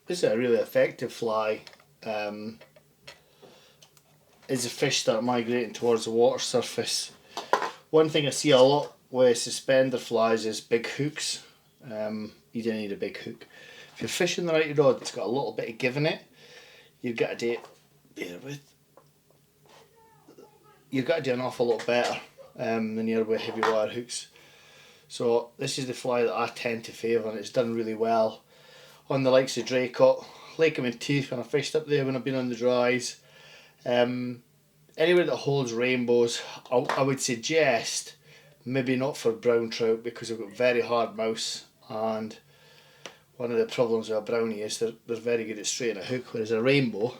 This is a really effective fly. As the fish start migrating towards the water surface. One thing I see a lot with suspender flies is big hooks. You don't need a big hook. If you're fishing the right rod, it's got a little bit of give in it. You've got to do it. Bear with. You've got to do an awful lot better than you're with heavy wire hooks. So this is the fly that I tend to favour, and it's done really well on the likes of Draycott, Lake and Teeth when I fished up there when I've been on the dries. Anywhere that holds rainbows, I would suggest maybe not for brown trout because they've got very hard mouths, and one of the problems with a brownie is they're very good at straightening a hook, whereas a rainbow,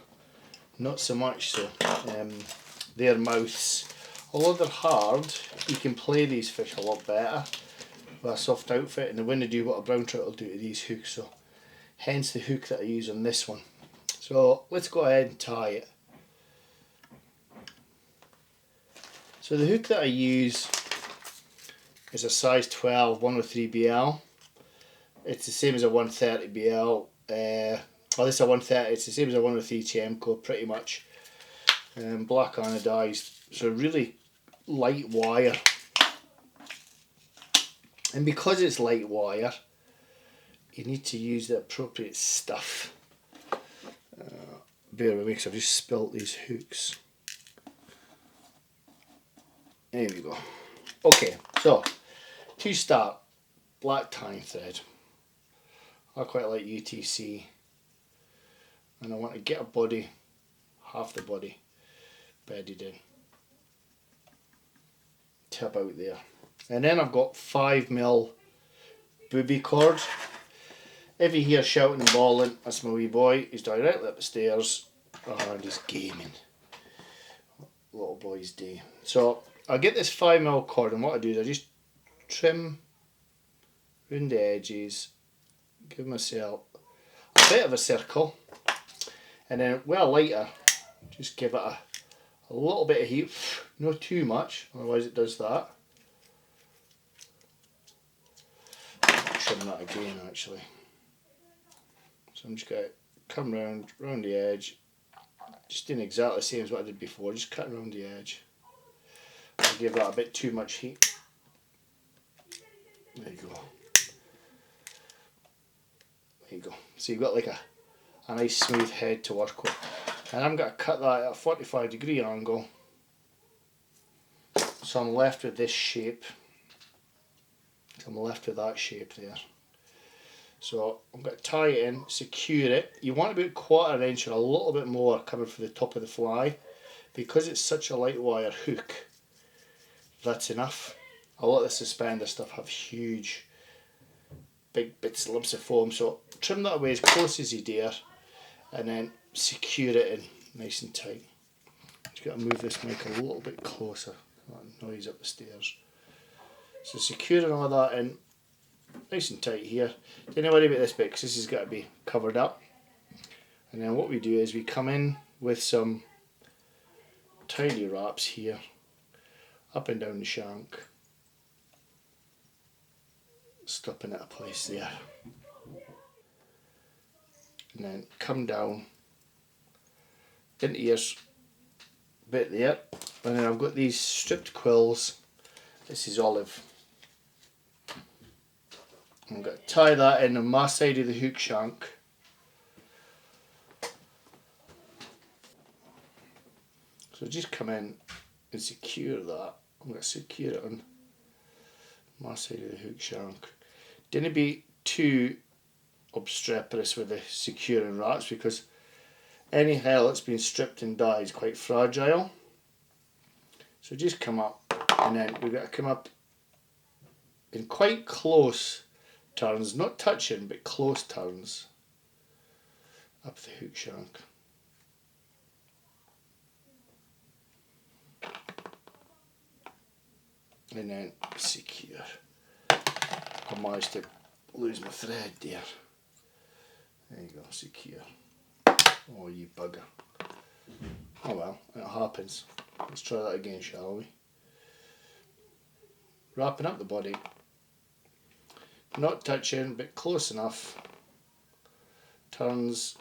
not so much so. Their mouths, although they're hard, you can play these fish a lot better with a soft outfit, and they wouldn't do what a brown trout will do to these hooks, so hence the hook that I use on this one. So let's go ahead and tie it. So the hook that I use is a size 12 103 BL. It's the same as a 130 BL. This is a 130. It's the same as a 103 Chemco, pretty much. Black anodized, so really light wire. And because it's light wire, you need to use the appropriate stuff. Bear with me because I've just spilt these hooks. There we go. Okay, so to start, black tying thread. I quite like UTC, and I want to get a body, half the body, bedded in to about there. And then I've got 5mm booby cord. If you hear shouting and bawling, that's my wee boy. He's directly up the stairs and he's gaming. Little boys do. So I'll get this 5mm cord, and what I do is I just trim round the edges, give myself a bit of a circle, and then with a lighter just give it a little bit of heat, not too much, otherwise it does that. Trim that again actually. So I'm just going to come round the edge, just doing exactly the same as what I did before, just cutting around the edge. I'll give that a bit too much heat. There you go. There you go. So you've got like a nice smooth head to work with. And I'm going to cut that at a 45-degree angle. So I'm left with this shape. So I'm left with that shape there. So I'm going to tie it in, secure it. You want about 1/4 inch or a little bit more coming from the top of the fly. Because it's such a light wire hook, that's enough. A lot of the suspender stuff have huge big bits, lumps of foam, so trim that away as close as you dare and then secure it in nice and tight. Just got to move this mic a little bit closer, that noise up the stairs. So securing all that in nice and tight here. Don't worry about this bit because this has got to be covered up. And then what we do is we come in with some tiny wraps here, up and down the shank, stopping at a place there, and then come down into your bit there, and then I've got these stripped quills. This is olive. I'm going to tie that in on my side of the hook shank. So just come in and secure that. I'm going to secure it on my side of the hook shank. Don't be too obstreperous with the securing wraps because any hair that's been stripped and dyed is quite fragile. So just come up, and then we've got to come up in quite close turns, not touching but close turns up the hook shank. And then secure. I managed to lose my thread there. There you go, secure. Oh, you bugger. Oh well, it happens. Let's try that again, shall we? wrapping up the body, not touching but close enough, turns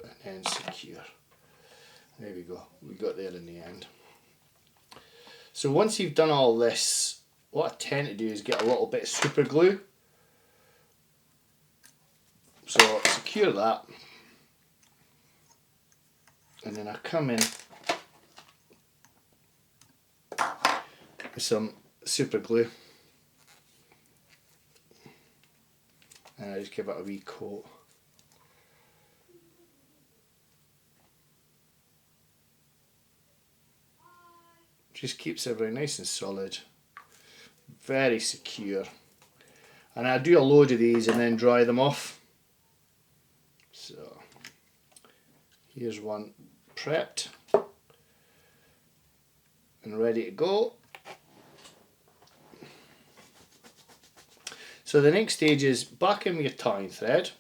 and then secure. There we go, we got there in the end. So once you've done all this, what I tend to do is get a little bit of super glue. So secure that, and then I come in with some super glue and I just give it a wee coat. Just keeps everything nice and solid, very secure. And I do a load of these and then dry them off. So here's one prepped and ready to go. So the next stage is back in with your tying thread.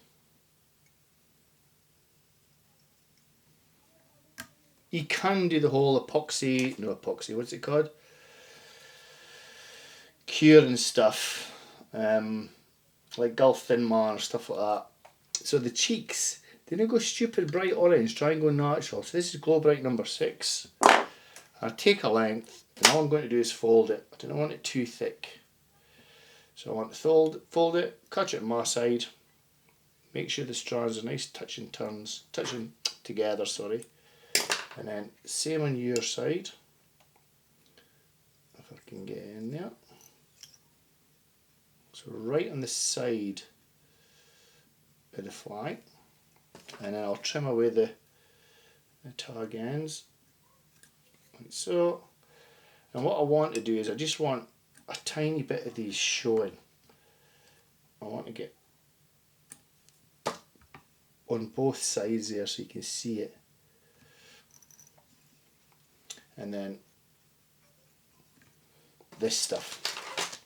You can do the whole what's it called? Cure and stuff, like Gulf Thin Man or stuff like that. So the cheeks, they don't go stupid bright orange, try and go natural. So this is Glow Bright number 6. I take a length and all I'm going to do is fold it. I don't want it too thick. So I want to fold it, cut it on my side, make sure the strands are nice touching together, sorry. And then same on your side, if I can get in there. So right on the side of the fly, and then I'll trim away the tag ends, like so. And what I want to do is I just want a tiny bit of these showing. I want to get on both sides there so you can see it. And then this stuff,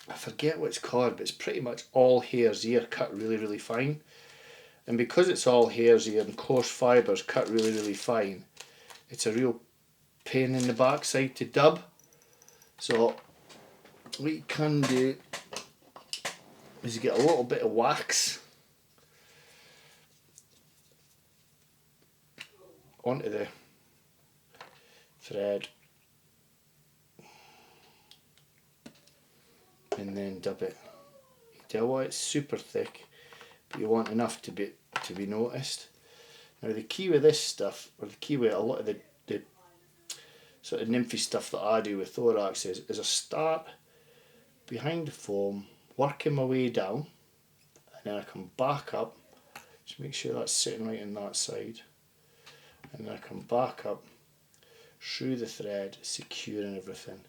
I forget what it's called, but it's pretty much all hare's ear cut really fine. And because it's all hare's ear and coarse fibres cut really fine, it's a real pain in the backside to dub. So what you can do is you get a little bit of wax onto the thread and then dub it. You tell what, it's super thick, but you want enough to be noticed. Now the key with this stuff, or the key with a lot of the sort of nymphy stuff that I do with thorax is I start behind the foam, working my way down, and then I come back up, just make sure that's sitting right on that side, and then I come back up through the thread, securing everything.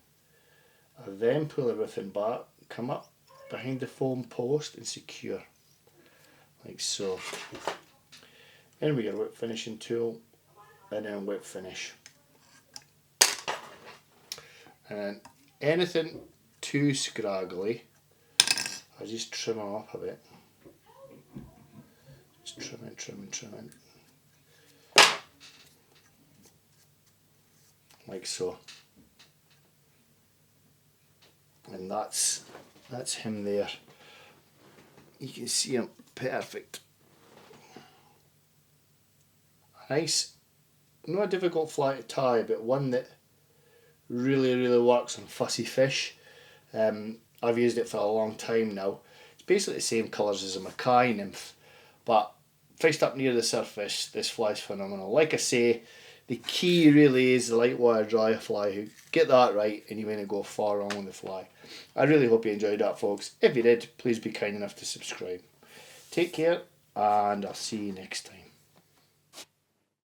I then pull everything back, come up behind the foam post and secure, like so. Then we get a whip finishing tool, and then whip finish. And anything too scraggly, I just trim them up a bit. Just trimming. Like so. And that's him there. You can see him perfect. Nice, not a difficult fly to tie, but one that really works on fussy fish. I've used it for a long time now. It's basically the same colours as a Mackay nymph, but fished up near the surface, this fly's phenomenal. Like I say, the key really is the light wire dry fly. Get that right and you're going to go far wrong with the fly. I really hope you enjoyed that, folks. If you did, please be kind enough to subscribe. Take care and I'll see you next time.